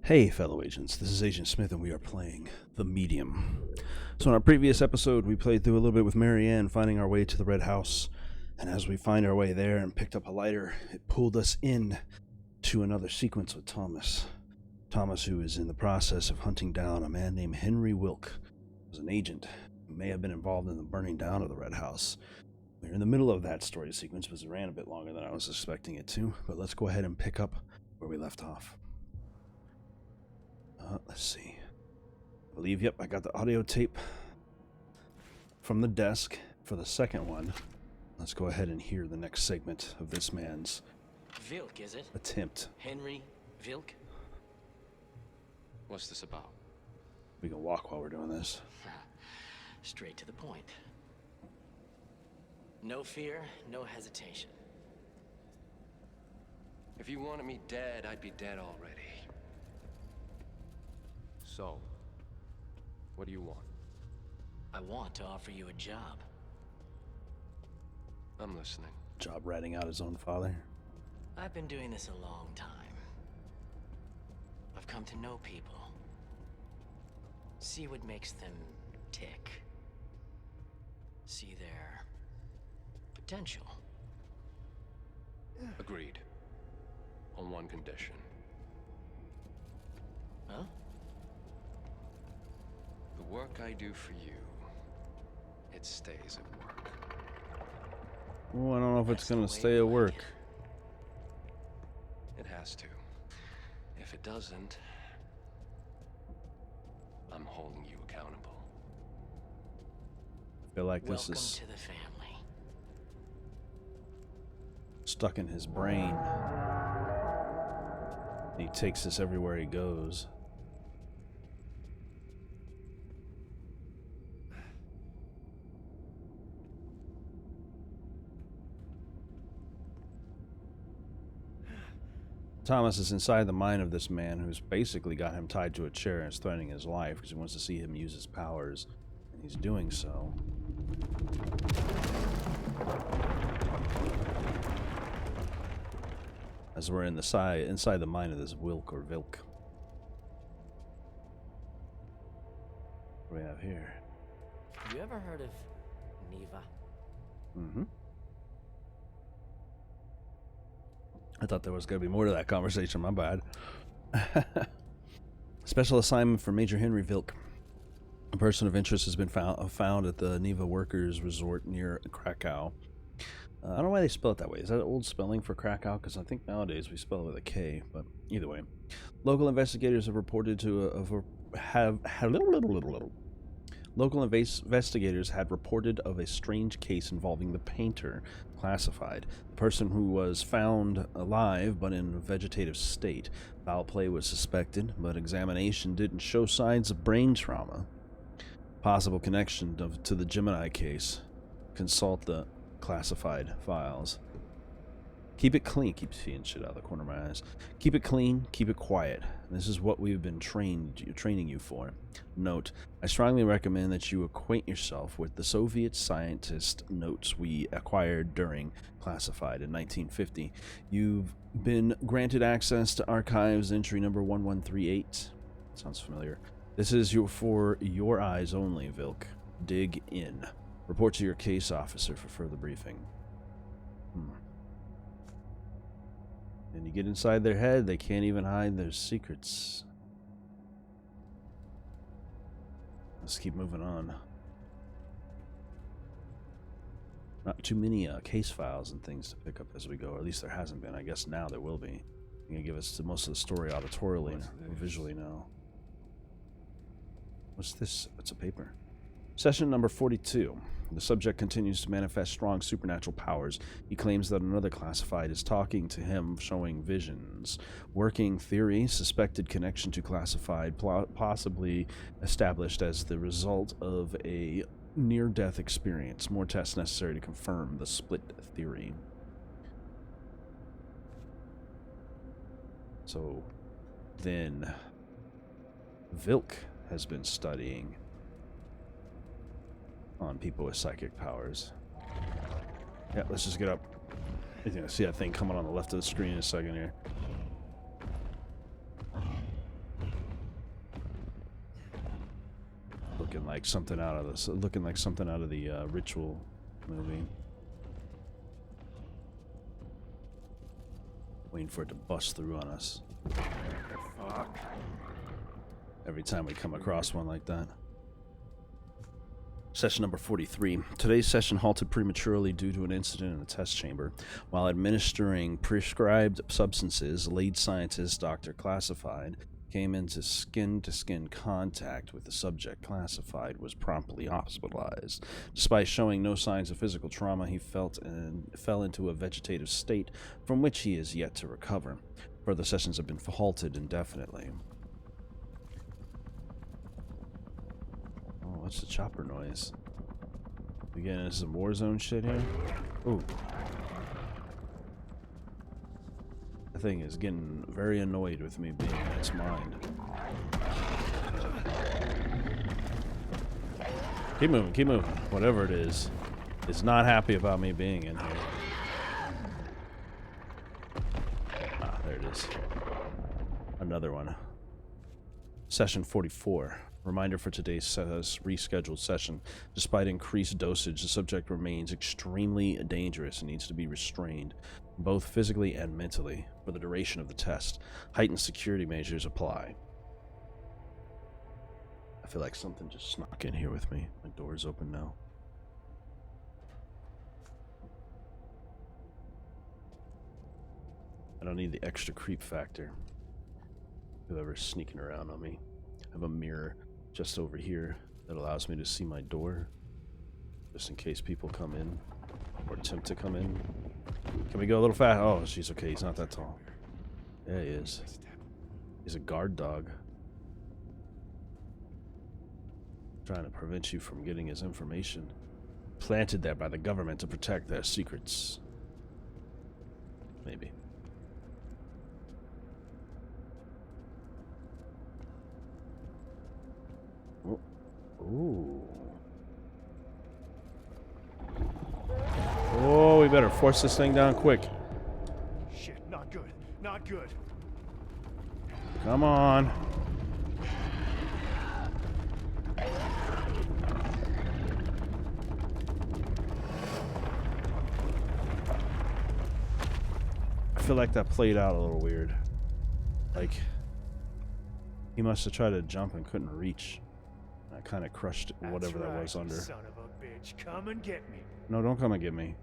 Hey fellow agents, this is Agent Smith and we are playing The Medium. So in our previous episode we played through a little bit with Marianne finding our way to the Red House, and as we find our way there and picked up a lighter, it pulled us in to another sequence with Thomas. Thomas, who is in the process of hunting down a man named Henry Wilk, who was an agent who may have been involved in the burning down of the Red House. We're in the middle of that story sequence because it ran a bit longer than I was expecting it to, but let's go ahead and pick up where we left off. Let's see. I believe, yep, I got the audio tape from the desk for the second one. Let's go ahead and hear the next segment of this man's Wilk, is it? attempt. Henry Wilk? What's this about? We can walk while we're doing this. Straight to the point. No fear, no hesitation. If you wanted me dead, I'd be dead already. So, what do you want? I want to offer you a job. I'm listening. Job ratting out his own father. I've been doing this a long time. I've come to know people. See what makes them tick. See their potential. Agreed. On one condition. Huh? The work I do for you, it stays at work. Oh, I don't know if it's That's the gonna way stay you at like work. It has to. If it doesn't, I'm holding you accountable. I feel like this Welcome is to the family. stuck in his brain. He takes this everywhere he goes. Thomas is inside the mind of this man who's basically got him tied to a chair and is threatening his life because he wants to see him use his powers, and he's doing so. As we're inside the mind of this Wilk or Vilk. What do we have here? You ever heard of Neva? Mm-hmm. I thought there was going to be more to that conversation. My bad. Special assignment for Major Henry Wilk. A person of interest has been found at the Neva Workers Resort near Krakow. I don't know why they spell it that way. Is that old spelling for Krakow? Because I think nowadays we spell it with a K. But either way, local investigators have reported Local investigators had reported of a strange case involving the painter, classified. The person who was found alive but in a vegetative state. Foul play was suspected, but examination didn't show signs of brain trauma. Possible connection to the Gemini case. Consult the classified files. Keep it clean. Keep seeing shit out of the corner of my eyes. Keep it clean. Keep it quiet. This is what we've been training you for. Note: I strongly recommend that you acquaint yourself with the Soviet scientist notes we acquired during Classified in 1950. You've been granted access to archives entry number 1138. Sounds familiar. This is for your eyes only, Vilk. Dig in. Report to your case officer for further briefing. And you get inside their head, they can't even hide their secrets. Let's keep moving on. Not too many case files and things to pick up as we go, or at least there hasn't been. I guess now there will be. You're going to give us most of the story auditorily and visually now. What's this? It's a paper. Session number 42. The subject continues to manifest strong supernatural powers. He claims that another classified is talking to him, showing visions. Working theory: suspected connection to classified, possibly established as the result of a near-death experience. More tests necessary to confirm the split theory. So, then, Vilk has been studying on people with psychic powers. Yeah, let's just get up. You're gonna see that thing coming on the left of the screen in a second here. looking like something out of the Ritual movie. Waiting for it to bust through on us. Fuck. Every time we come across one like that. Session number 43. Today's session halted prematurely due to an incident in the test chamber. While administering prescribed substances, lead scientist Dr. Classified came into skin-to-skin contact with the subject. Classified was promptly hospitalized. Despite showing no signs of physical trauma, he fell into a vegetative state from which he is yet to recover. Further sessions have been halted indefinitely. Oh, what's the chopper noise? We getting into some Warzone shit here? Ooh. That thing is getting very annoyed with me being in its mind. Keep moving, keep moving. Whatever it is, it's not happy about me being in here. Ah, there it is. Another one. Session 44. Reminder for today's rescheduled session. Despite increased dosage, the subject remains extremely dangerous and needs to be restrained, both physically and mentally, for the duration of the test. Heightened security measures apply. I feel like something just snuck in here with me. My door's open now. I don't need the extra creep factor. Whoever's sneaking around on me. I have a mirror just over here that allows me to see my door, just in case people come in or attempt to come in. Can we go a little fast? Oh, she's okay. He's not that tall. Yeah, he is. He's a guard dog. Trying to prevent you from getting his information. Planted there by the government to protect their secrets. Maybe. Ooh. Oh, we better force this thing down quick. Shit, not good. Not good. Come on. I feel like that played out a little weird. Like, he must have tried to jump and couldn't reach. I kind of crushed whatever that was under. Son of a bitch, come and get me. No, don't come and get me.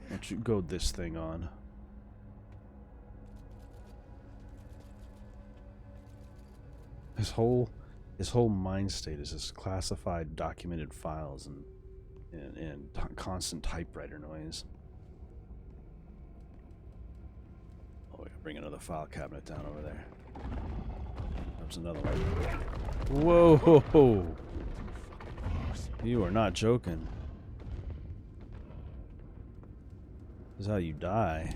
Why don't you goad this thing on? His whole mind state is just classified, documented files and constant typewriter noise. Oh, we gotta bring another file cabinet down over there. There's another one. Whoa! You are not joking. This is how you die.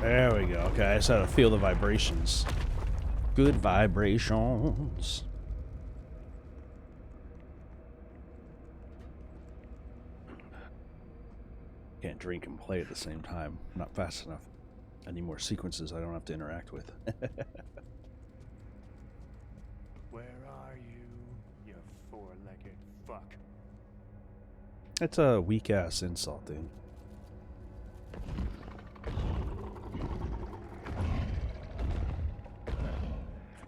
There we go. Okay, I just had to feel the vibrations. Good vibrations. Can't drink and play at the same time. Not fast enough. I need more sequences I don't have to interact with. Where are you, you four-legged fuck? It's a weak-ass insult, dude.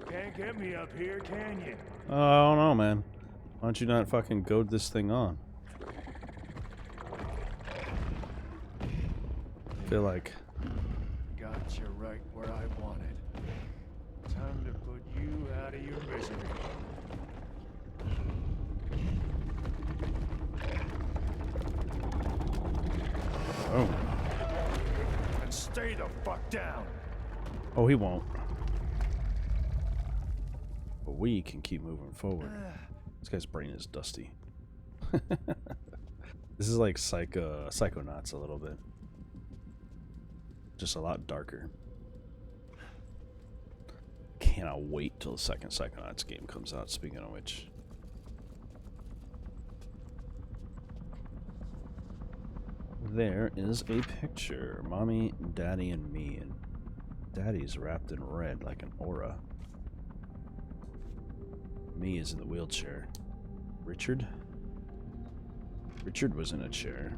Can't get me up here, can you? Oh, I don't know, man. Why don't you not fucking goad this thing on? I feel like... Got you right where I wanted. Time to put you out of your misery. Oh. And stay the fuck down. Oh, he won't. But we can keep moving forward. This guy's brain is dusty. This is like Psychonauts a little bit. Just a lot darker. Cannot wait till the second Psychonauts game comes out, speaking of which. there is a picture. Mommy, Daddy, and me. And Daddy's wrapped in red like an aura. Me is in the wheelchair. Richard? Richard was in a chair.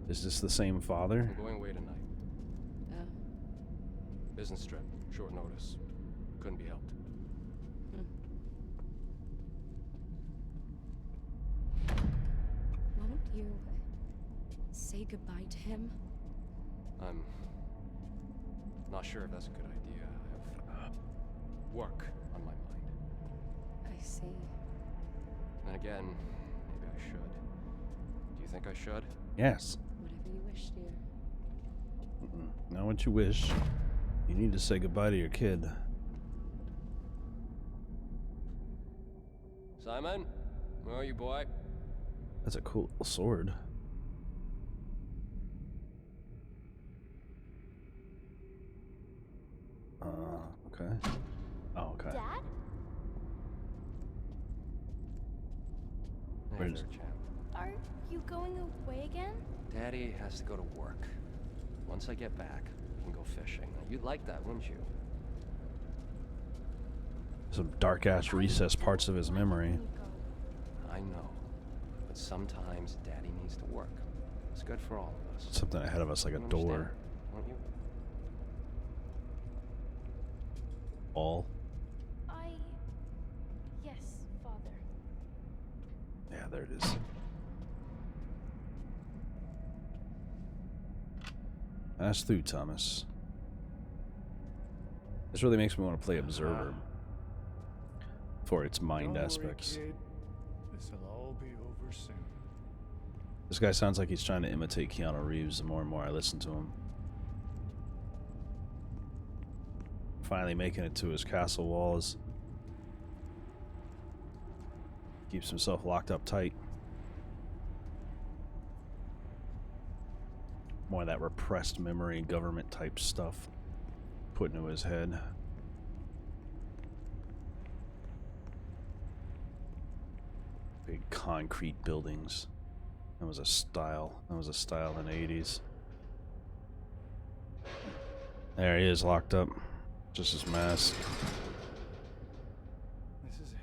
Is this the same father? I'm going away tonight. Business trip, short notice. Couldn't be helped. Why don't you say goodbye to him? I'm not sure if that's a good idea. I have work on my mind. I see. And again, maybe I should. Do you think I should? Yes. Whatever you wish, dear. Not what you wish. You need to say goodbye to your kid. Simon, where are you, boy? That's a cool little sword. Okay. Oh, okay. Dad? Hey Where's- there, champ. Are you going away again? Daddy has to go to work. Once I get back, we can go fishing. You'd like that, wouldn't you? Some dark-ass recessed parts of his memory. I know. But sometimes Daddy needs to work. It's good for all of us. Something ahead of us, like a You door. understand, won't you? All. Yes, Father. Yeah, there it is. Pass through, Thomas. This really makes me want to play Observer for its mind Don't aspects. worry, kid. This'll all be over soon. This guy sounds like he's trying to imitate Keanu Reeves the more and more I listen to him. Finally making it to his castle walls. Keeps himself locked up tight. More of that repressed memory, government type stuff put into his head. Big concrete buildings. That was a style. That was a style in the 80s. There he is, locked up. Just his mask. This is it.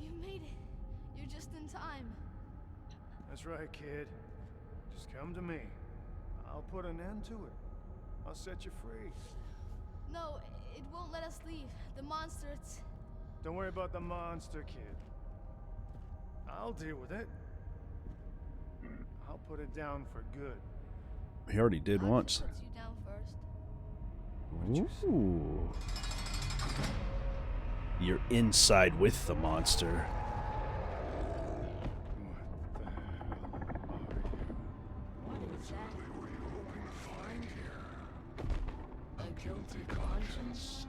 You made it. You're just in time. That's right, kid. Just come to me. I'll put an end to it. I'll set you free. No, it won't let us leave. The monster, it's... Don't worry about the monster, kid. I'll deal with it. I'll put it down for good. He already did once. Puts you down first. Ooh. You're inside with the monster. What the hell are you? What is that? A guilty conscience?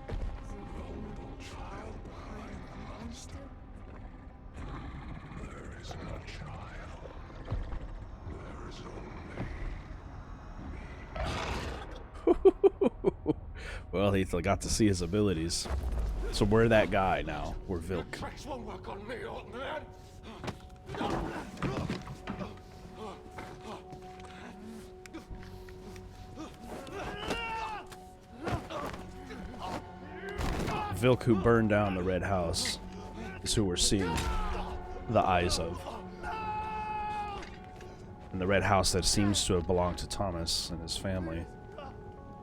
Is it vulnerable child behind the monster? There is no child. There is only Well, he got to see his abilities. So we're that guy now. We're Vilk. tricks won't work on me, old man. Vilk, who burned down the red house, is who we're seeing the eyes of. And the red house that seems to have belonged to Thomas and his family,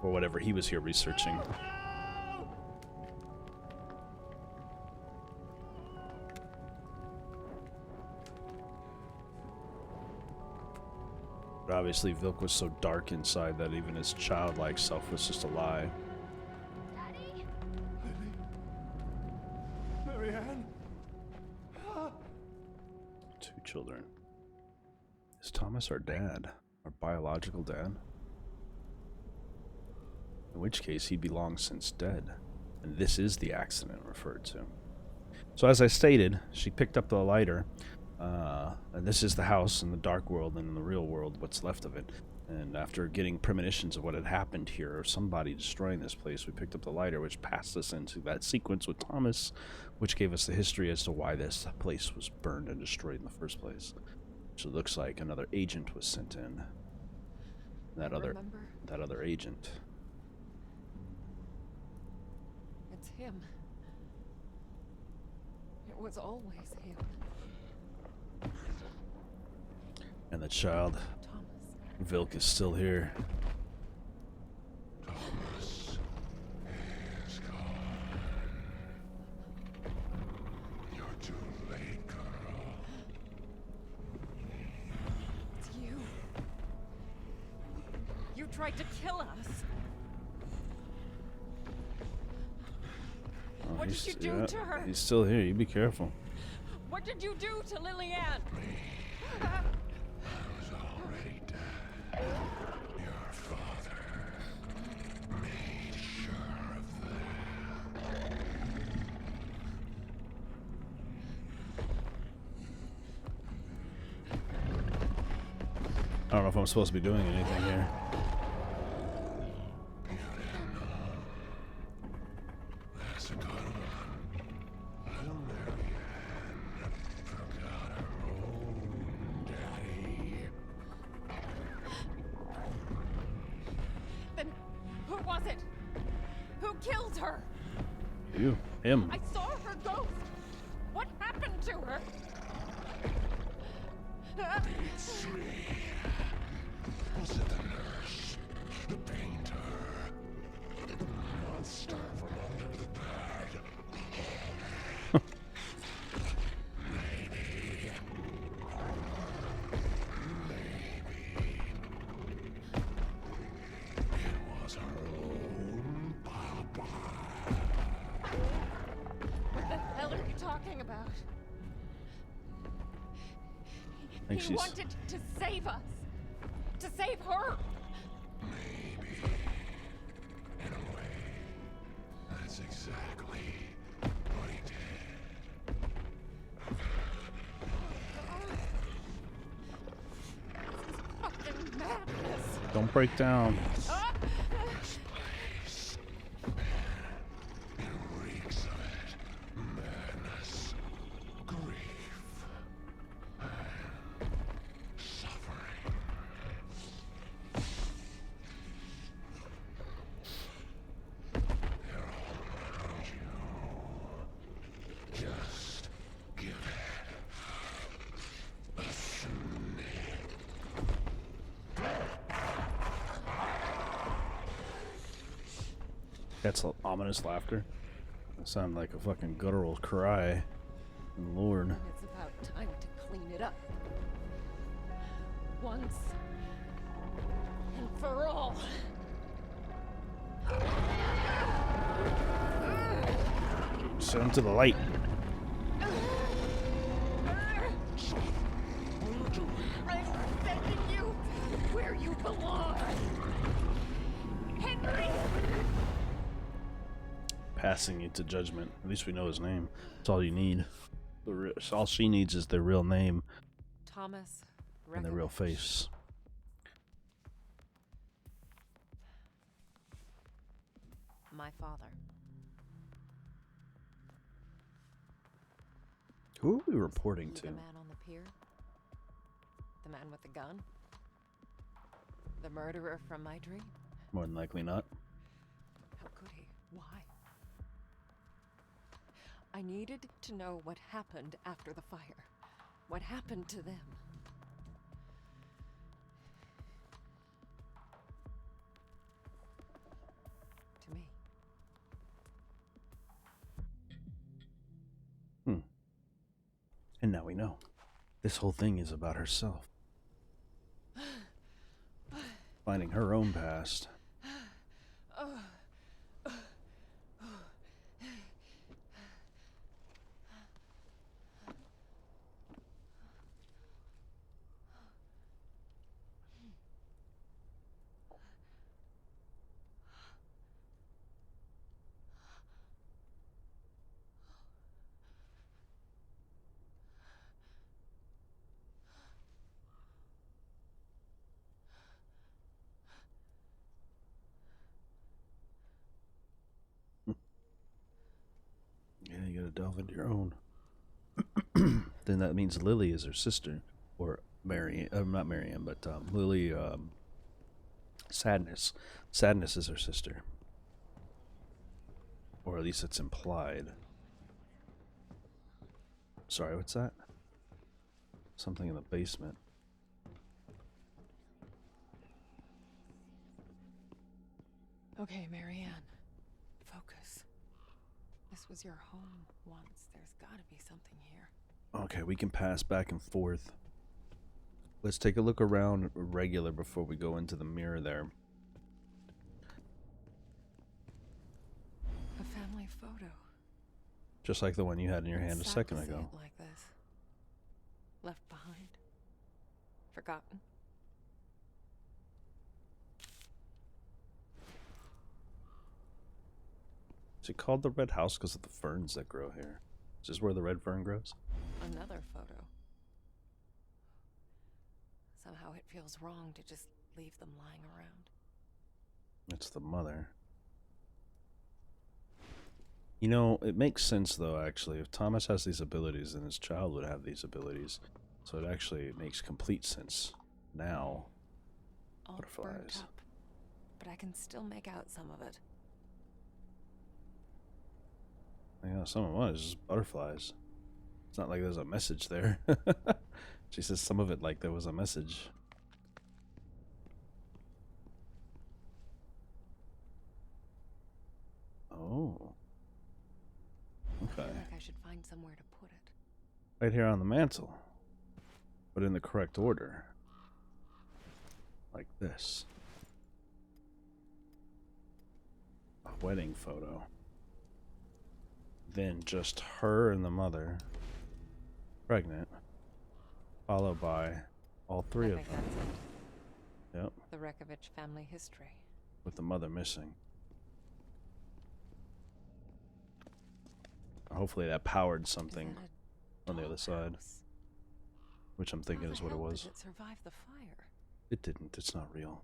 or whatever he was here researching. But obviously Vilk was so dark inside that even his childlike self was just a lie. Daddy? Marianne? Two children. Is Thomas our dad? Our biological dad? In which case he'd be long since dead. And this is the accident referred to. So as I stated, she picked up the lighter. And this is the house in the dark world and in the real world, what's left of it. And after getting premonitions of what had happened here, or somebody destroying this place, we picked up the lighter, which passed us into that sequence with Thomas, which gave us the history as to why this place was burned and destroyed in the first place. So it looks like another agent was sent in. That other agent. It's him. It was always him. And the child, Thomas. Wilk, is still here. Thomas is gone. You're too late, girl. It's you. You tried to kill us. Oh, What did you do to her? He's still here. You be careful. What did you do to Lillian? I was already dead. Your father made sure of that. I don't know if I'm supposed to be doing anything here. That's a good one. Little Marianne forgot her own daddy. Then who was it? Who killed her? You. Him. I saw her ghost. What happened to her? It's me. Was it the nurse? The painter? The monster from under the bed? Maybe. It was her own papa. What the hell are you talking about? think He she's... wanted to save us. To save her. Maybe. In a way, that's exactly what he did. Fucking madness. Don't break down. This place. It reeks of it. Madness. Grief. And suffering. They're all around you. Just give it a sniff. That's ominous laughter. That sounded like a fucking guttural cry. Lord. And it's about time to clean it up. Once and for all. Send him to the light. I'm sending you where you belong. Henry! Passing you to judgment. At least we know his name. That's all you need. All she needs is their real name Thomas and their real face. My father. Who are we reporting He to? the man on the pier? The man with the gun? The murderer from my dream? More than likely not. How could he? Why? I needed to know what happened after the fire. What happened to them? To me. And now we know. This whole thing is about herself. Finding her own past. delve into your own. Then that means Lily is her sister, or Marianne, not Marianne, but Lily. Sadness. Sadness is her sister, or at least it's implied. Sorry, what's that? Something in the basement. Okay, Marianne. Focus. This was your home once. There's gotta be something here. Okay, we can pass back and forth. Let's take a look around regular before we go into the mirror there. A family photo. Just like the one you had in your hand a Sad second to see ago. it like this. Left behind. Forgotten. Is it called the red house because of the ferns that grow here? Is this where the red fern grows? Another photo. Somehow it feels wrong to just leave them lying around. It's the mother. You know, it makes sense though, actually. If Thomas has these abilities, then his child would have these abilities. So it actually makes complete sense now. All Butterflies. burnt up, but I can still make out some of it. Yeah, some of them is just butterflies. It's not like there's a message there. She says some of it like there was a message. Oh. I Okay. feel like I should find somewhere to put it. Right here on the mantle. But in the correct order. Like this. A wedding photo. Then just her and the mother. Pregnant. Followed by all three I of think them. that's it. Yep. The Rekovich family history. With the mother missing. Hopefully that powered something Is that a on the other side. dollhouse? Which I'm thinking How is the what it hell was. Did it survive the fire? It didn't. It's not real.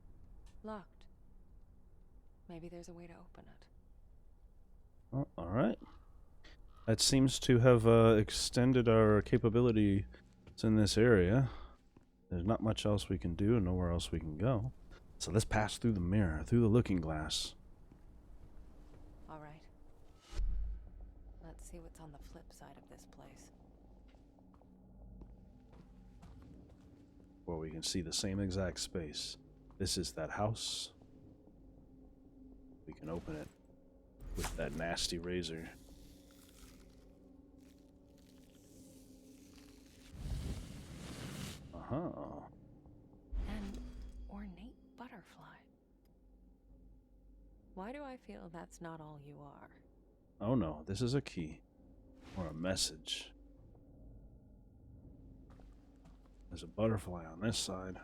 Locked. Maybe there's a way to open it. Oh, alright. That seems to have extended our capability in this area. There's not much else we can do and nowhere else we can go. So let's pass through the mirror, through the looking glass. All right. Let's see what's on the flip side of this place. Where we can see the same exact space. This is that house. We can open it with that nasty razor. Uh-huh. An ornate butterfly. Why do I feel that's not all you are? Oh no, this is a key. Or a message. There's a butterfly on this side.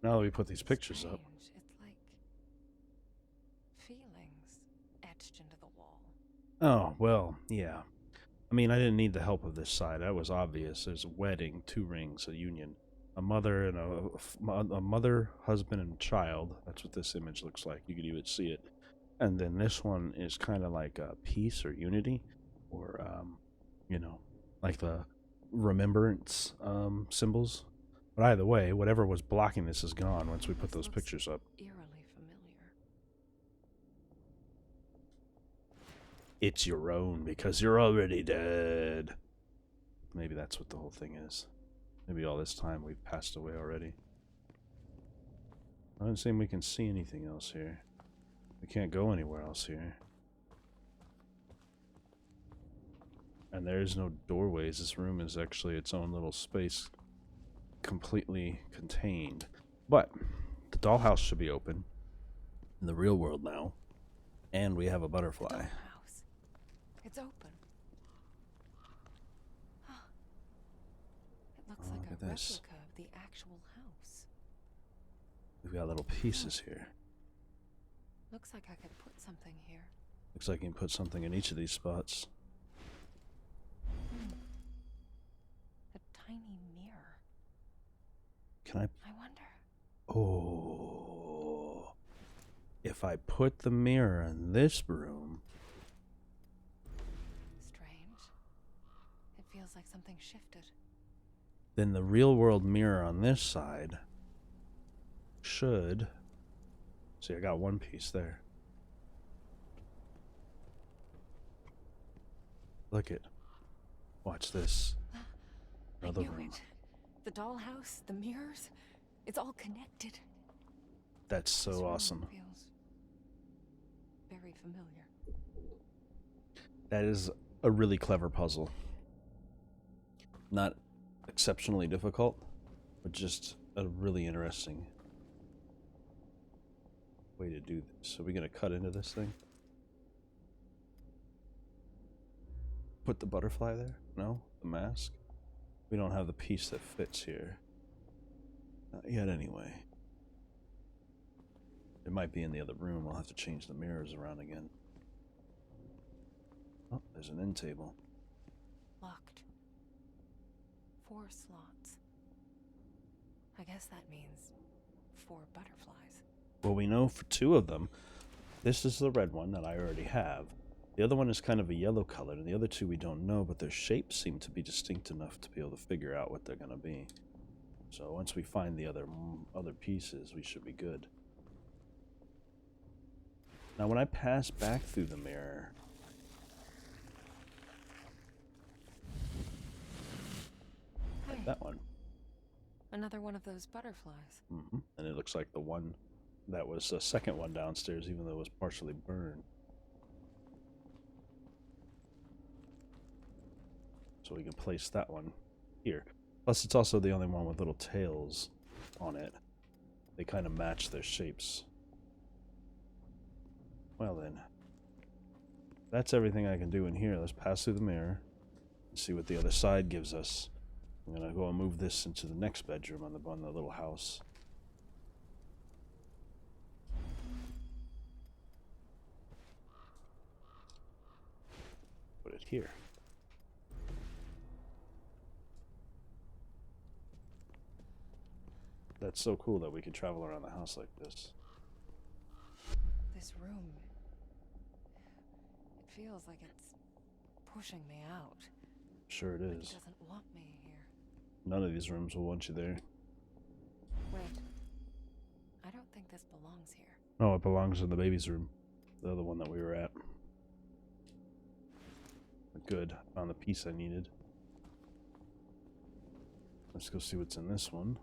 Now that we put these pictures up. Strange. It's like feelings etched into the wall. Oh, well, yeah. I mean, I didn't need the help of this side. That was obvious. There's a wedding, 2 rings, a union. A mother and a mother, husband, and child. That's what this image looks like. You can even see it. And then this one is kind of like a peace or unity. Or, you know, like the remembrance symbols. But either way, whatever was blocking this is gone once we put This those looks pictures up. Eerily familiar. It's your own because you're already dead. Maybe that's what the whole thing is. Maybe all this time we've passed away already. I don't think we can see anything else here. We can't go anywhere else here. And there is no doorways. This room is actually its own little space. Completely contained. But the dollhouse should be open in the real world now. And we have a butterfly. Dollhouse. It's open. It looks Oh, like look a at this. replica of the actual house. We've got little pieces here. Looks like I could put something here. Looks like you can put something in each of these spots. A tiny mirror. Can I? I wonder. Oh. If I put the mirror in this room, something shifted. Then the real world mirror on this side should... See, I got one piece there. Look it. Watch this. Another I knew room. it. The dollhouse, the mirrors, it's all connected. That's This so room awesome. feels very familiar. That is a really clever puzzle. Not exceptionally difficult, but just a really interesting way to do this. So we're going to cut into this thing. Put the butterfly there? No? The mask? We don't have the piece that fits here. Not yet anyway. It might be in the other room. I'll have to change the mirrors around again. Oh, there's an end table. Locked. 4 slots. I guess that means 4 butterflies. Well, we know for 2 of them. This is the red one that I already have. The other one is kind of a yellow color, and the other 2 we don't know, but their shapes seem to be distinct enough to be able to figure out what they're going to be. So once we find the other pieces, we should be good. Now, when I pass back through the mirror... Hey, like that one. another one of those butterflies. Mm-hmm. And it looks like the one that was the second one downstairs, even though it was partially burned. So we can place that one here. Plus, it's also the only one with little tails on it. They kind of match their shapes. Well then, that's everything I can do in here. Let's pass through the mirror and see what the other side gives us. I'm gonna go and move this into the next bedroom on the little house. Put it here. That's so cool that we can travel around the house like this. This room, it feels like it's pushing me out. Sure it It is. doesn't want me here. None of these rooms will want you there. Wait, I don't think this belongs here. No, it belongs in the baby's room. The other one that we were at. Good. Found the piece I needed. Let's go see what's in this one.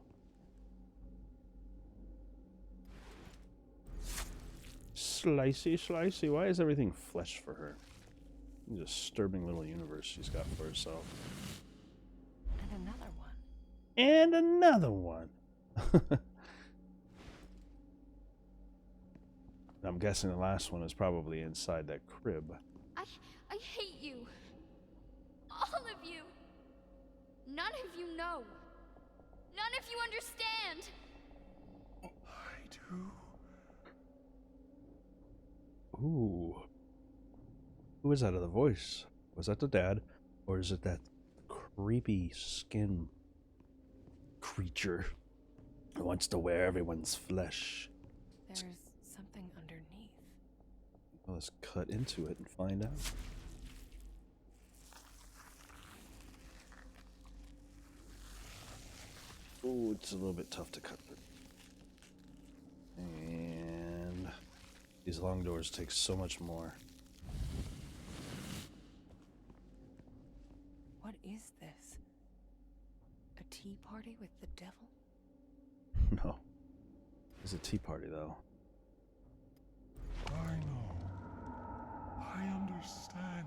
Slicey, slicey. Why is everything flesh for her? A disturbing little universe she's got for herself. And another one. And another one. I'm guessing the last one is probably inside that crib. I hate you. All of you. None of you know. None of you understand. I do. Ooh. Who is that other voice? Was that the dad? Or is it that creepy skin creature who wants to wear everyone's flesh? There's something underneath. Well, let's cut into it and find out. Ooh, it's a little bit tough to cut through. And these long doors take so much more. What is this? A tea party with the devil? No. It's a tea party, though. I know. I understand.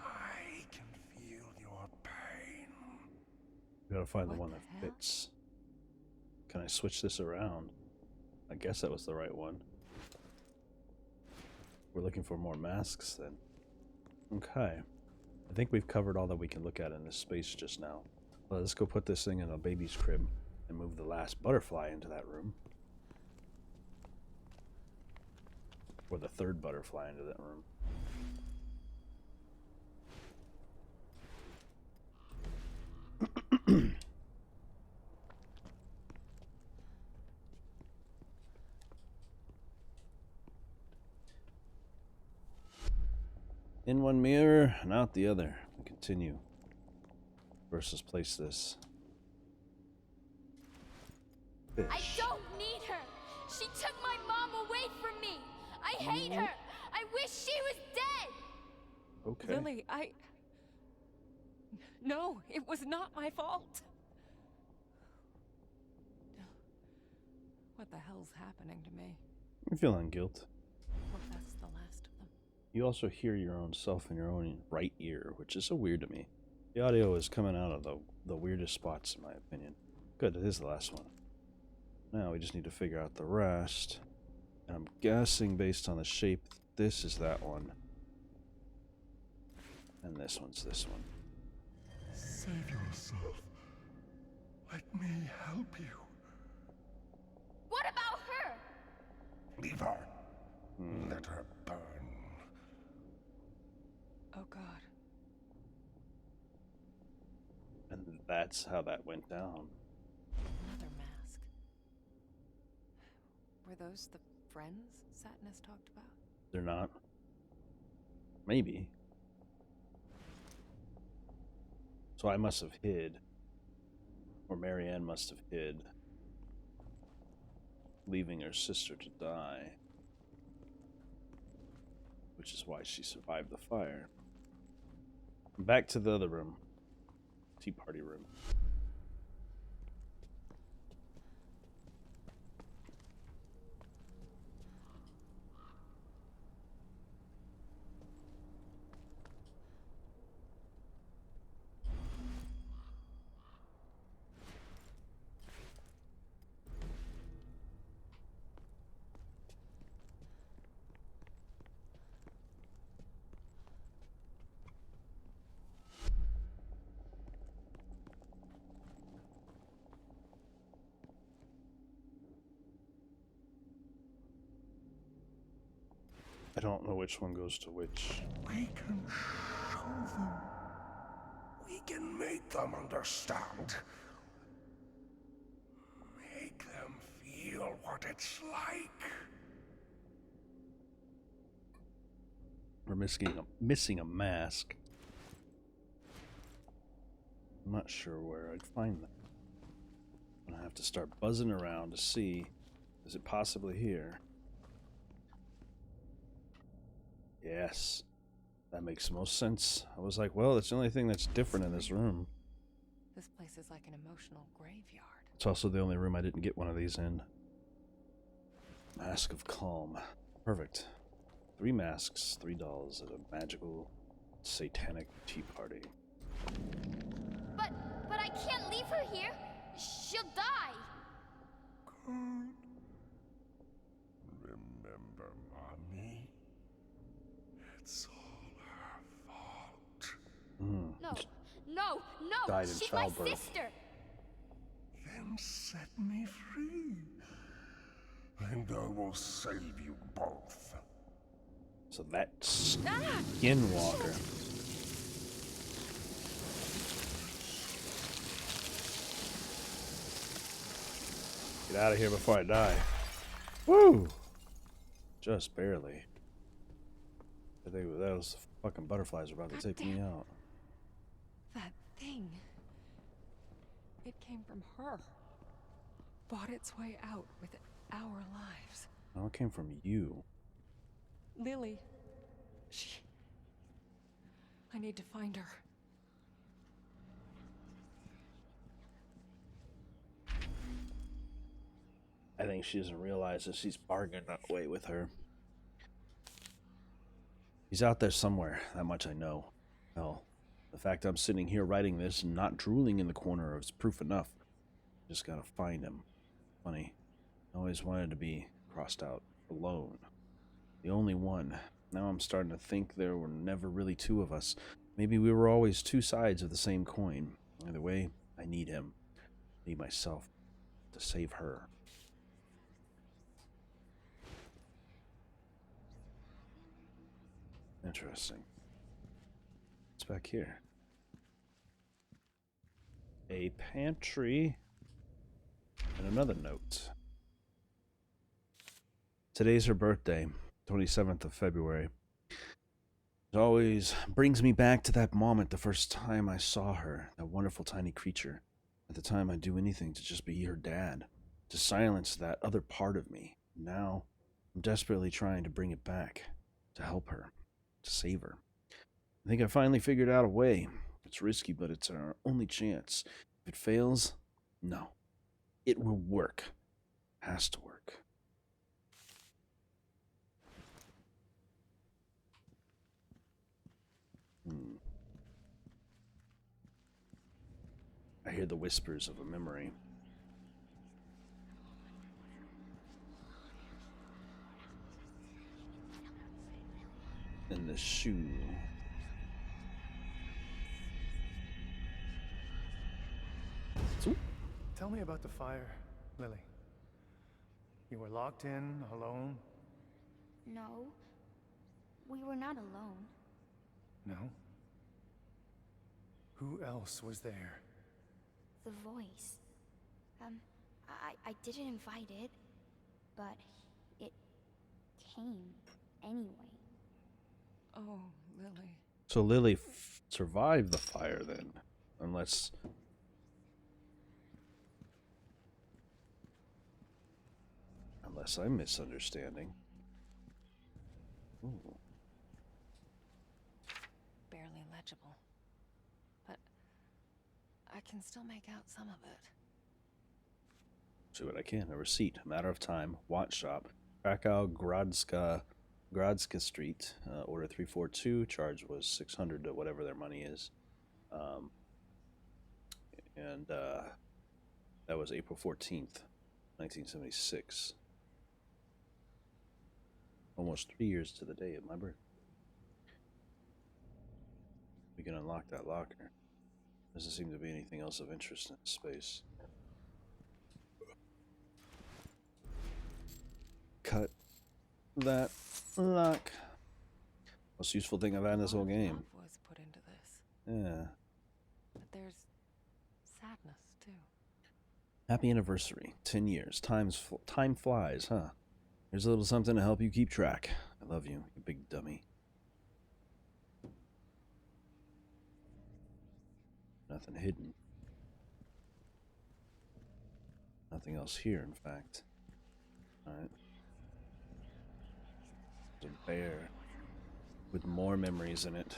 I can feel your pain. We gotta find the What one the that hell? fits. Can I switch this around? I guess that was the right one. We're looking for more masks then. Okay. I think we've covered all that we can look at in this space just now. Well, let's go put this thing in a baby's crib and move the last butterfly into that room. Or the third butterfly into that room. In one mirror and out the other. We can Continue. Versus place this. Fish. I don't need her. She took my mom away from me. I hate her. I wish she was dead. Okay. Lily, No, it was not my fault. What the hell's happening to me? You're feeling guilt. Hope that's the last of them. You also hear your own self in your own right ear, which is so weird to me. The audio is coming out of the weirdest spots, in my opinion. Good, it is the last one. Now we just need to figure out the rest. And I'm guessing based on the shape, this is that one. And this one's this one. Save yourself. Let me help you. What about her? Leave her. Let her burn. Oh God. And that's how that went down. Another mask. Were those the friends Satnus talked about? They're not. Maybe. So I must have hid. Or Marianne must have hid. Leaving her sister to die. Which is why she survived the fire. Back to the other room. Tea party room. I don't know which one goes to which. We can show them. We can make them understand. Make them feel what it's like. We're missing a mask. I'm not sure where I'd find them. I'm gonna have to start buzzing around to see, is it possibly here? Yes, that makes most sense. I was like, well, that's the only thing that's different in this room. This place is like an emotional graveyard. It's also the only room I didn't get one of these in. Mask of Calm. Perfect. 3 masks, $3 at a magical, satanic tea party. But I can't leave her here. She'll die. Good. Remember, Mommy? It's all her fault. No, Died in she's childbirth. my sister. Then set me free. And I will save you both. So that's Skinwalker. Get out of here before I die. Woo! Just barely. Those fucking butterflies are about to take me out. That thing. It came from her. Bought its way out with our lives. No, it came from you. Lily. I need to find her. I think she doesn't realize that she's bargained that way with her. He's out there somewhere, that much I know. Hell, the fact I'm sitting here writing this and not drooling in the corner is proof enough. Just gotta find him. Funny, I always wanted to be crossed out alone. The only one. Now I'm starting to think there were never really 2 of us. Maybe we were always 2 sides of the same coin. Either way, I need him. I need myself to save her. Interesting. What's back here? A pantry and another note. Today's her birthday, 27th of February. It always brings me back to that moment, the first time I saw her, that wonderful tiny creature. At the time, I'd do anything to just be her dad, to silence that other part of me. Now, I'm desperately trying to bring it back, to help her, to save her. I think I finally figured out a way. It's risky, but it's our only chance. If it fails, no. It will work. Has to work. I hear the whispers of a memory. In the shoe. Tell me about the fire, Lily. You were locked in, alone? No. We were not alone. No? Who else was there? The voice. I didn't invite it, but it came anyway. Oh, Lily. So Lily survived the fire then, unless I'm misunderstanding. Ooh. Barely legible. But I can still make out some of it. See what I can. A receipt. A matter of time. Watch shop. Krakow Gradska Street. Order 342. Charge was 600 to whatever their money is. And that was April 14th, 1976. Almost 3 years to the day of my birth. We can unlock that locker. Doesn't seem to be anything else of interest in this space. Cut that lock. Most useful thing I've had in this whole game. Love was put into this. Yeah. But there's sadness too. Happy anniversary. 10 years. Time flies, huh? Here's a little something to help you keep track. I love you, you big dummy. Nothing hidden. Nothing else here, in fact. Alright. There's a bear with more memories in it.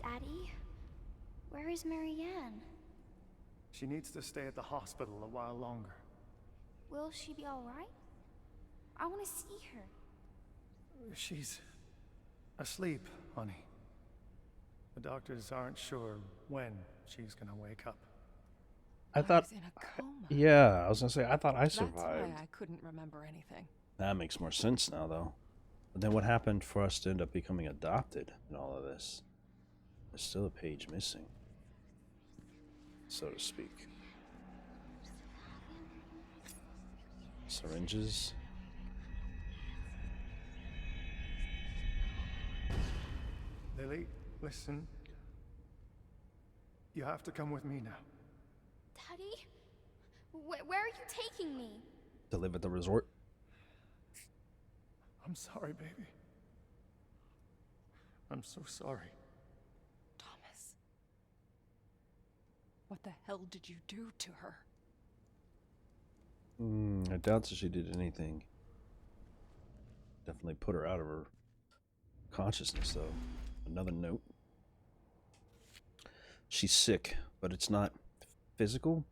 Daddy? Where is Marianne? She needs to stay at the hospital a while longer. Will she be alright? I want to see her. She's asleep, honey. The doctors aren't sure when she's gonna wake up. I thought, was in a coma. yeah, I was gonna say, I thought I That's survived. why I couldn't remember anything. That makes more sense now, though. But then what happened for us to end up becoming adopted in all of this? There's still a page missing, so to speak. Syringes. Lily, listen. You have to come with me now. Daddy? Where are you taking me? To live at the resort. I'm sorry, baby. I'm so sorry. Thomas. What the hell did you do to her? I doubt that she did anything. Definitely put her out of her consciousness, though. Another note. She's sick, but it's not physical.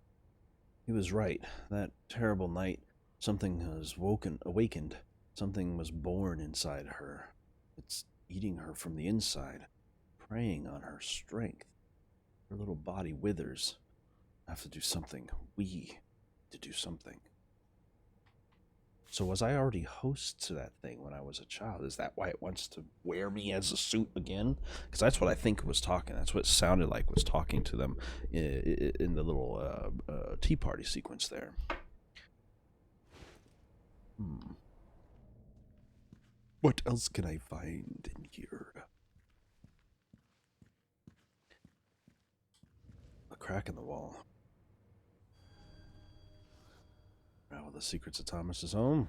He was right. That terrible night, something was awakened. Something was born inside her. It's eating her from the inside, preying on her strength. Her little body withers. I have to do something. We need to do something. So was I already host to that thing when I was a child? Is that why it wants to wear me as a suit again? Because that's what I think it was talking. That's what it sounded like was talking to them in the little tea party sequence there. What else can I find in here? A crack in the wall. Well, the secrets of Thomas's home.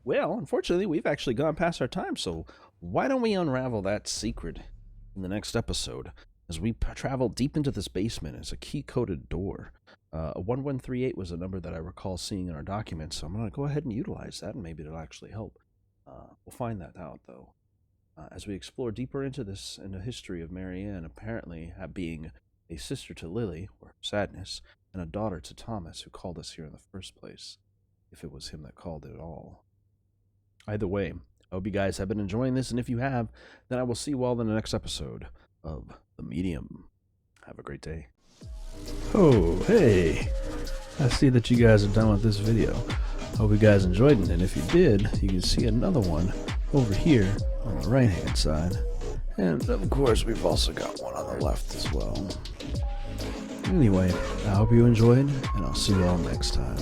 Well, unfortunately, we've actually gone past our time, so why don't we unravel that secret in the next episode as we travel deep into this basement. It's a key-coded door. 1138 was a number that I recall seeing in our documents, so I'm going to go ahead and utilize that, and maybe it'll actually help. We'll find that out, though. As we explore deeper into the history of Marianne, apparently being a sister to Lily, or Sadness, and a daughter to Thomas, who called us here in the first place, if it was him that called it at all. Either way, I hope you guys have been enjoying this, and if you have, then I will see you all in the next episode of The Medium. Have a great day. Oh, hey! I see that you guys are done with this video. Hope you guys enjoyed it, and if you did, you can see another one over here on the right-hand side. And, of course, we've also got one on the left as well. Anyway, I hope you enjoyed, and I'll see you all next time.